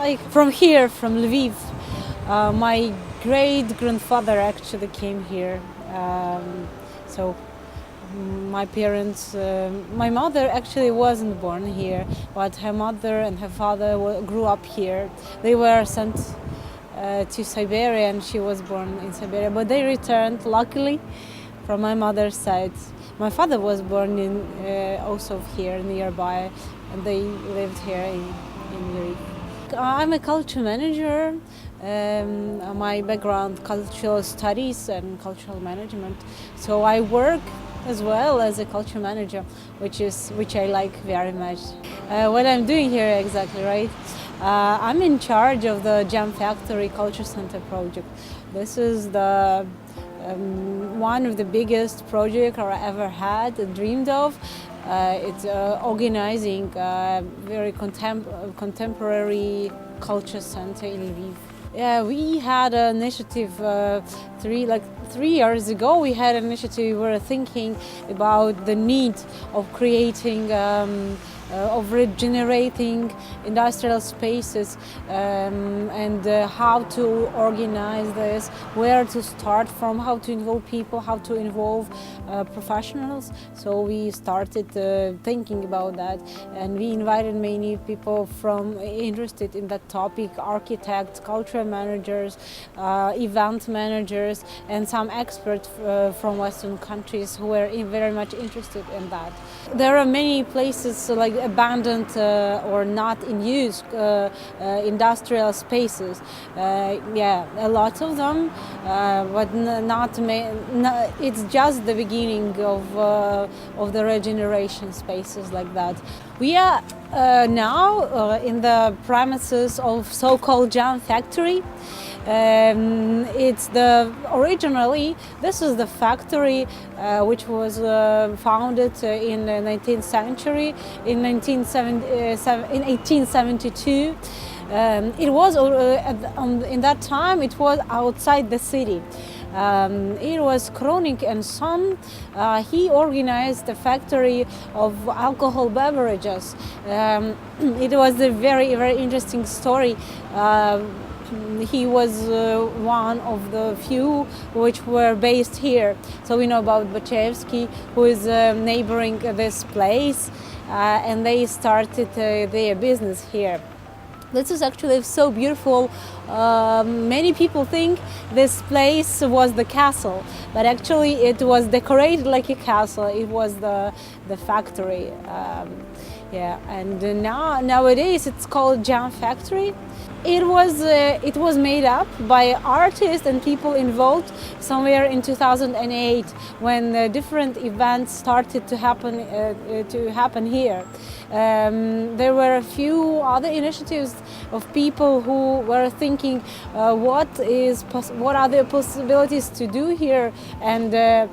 like from here, from Lviv. My great-grandfather actually came here. So my parents, my mother actually wasn't born here, but her mother and her father grew up here. They were sent to Siberia, and she was born in Siberia, but they returned luckily from my mother's side. My father was born in also here nearby, and they lived here in Lviv. I'm a culture manager. My background, cultural studies and cultural management. So I work as well as a culture manager, which I like very much. What I'm doing here exactly, right? I'm in charge of the Jam Factory Culture Center project. This is the one of the biggest projects I ever had, dreamed of. It's organizing a very contemporary culture center in Lviv. Yeah, we had an initiative 3 years ago. We had an initiative. We were thinking about the need of creating, of regenerating industrial spaces, and how to organize this, where to start from, how to involve people, how to involve professionals. So we started thinking about that, and we invited many people from interested in that topic: architects, cultural managers, event managers, and some experts from Western countries who were very much interested in that. There are many places like abandoned or not in use industrial spaces. Yeah, a lot of them, but it's just the beginning of the regeneration spaces like that. We are now in the premises of so-called Jam Factory. Originally this is the factory which was founded in the 19th century, in 1872. It was in that time it was outside the city. It was Parkhomyk and son. He organized the factory of alcohol beverages. It was a very, very interesting story. He was one of the few which were based here. So we know about Bozhena, who is neighboring this place, and they started their business here. This is actually so beautiful. Many people think this place was the castle, but actually it was decorated like a castle. It was the factory. Yeah, and nowadays it's called Jam Factory. It was made up by artists and people involved somewhere in 2008, when different events started to happen here. There were a few other initiatives of people who were thinking, what are the possibilities to do here, and that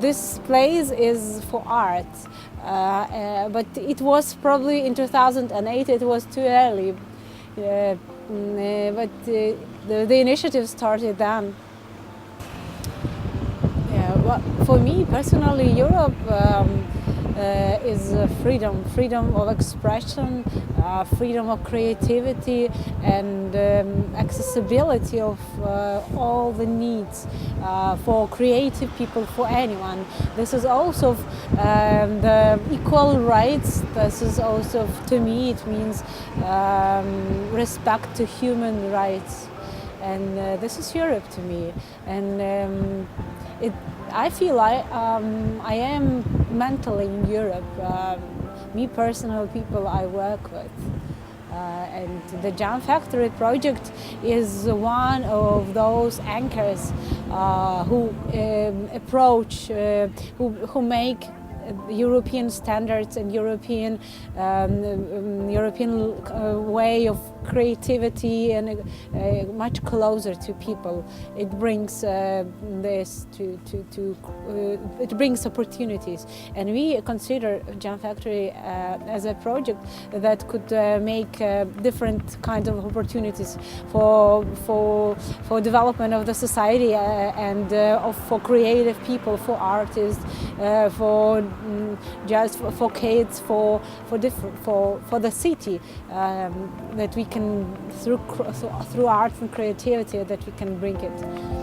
this place is for art. But it was probably in 2008. It was too early. But the initiative started then. Yeah, well, for me personally, Europe is freedom of expression, freedom of creativity, and accessibility of all the needs for creative people, for anyone. This is also the equal rights. This is also, to me, it means respect to human rights, and this is Europe to me. And I feel I am mentally in Europe. Me personal people I work with. And the Jam Factory project is one of those anchors who approach, who make European standards and European way of creativity and much closer to people. It brings this it brings opportunities, and we consider Jam Factory as a project that could make different kinds of opportunities for development of the society and for creative people, for artists, for just for kids, for the city, that we can through art and creativity that we can bring it.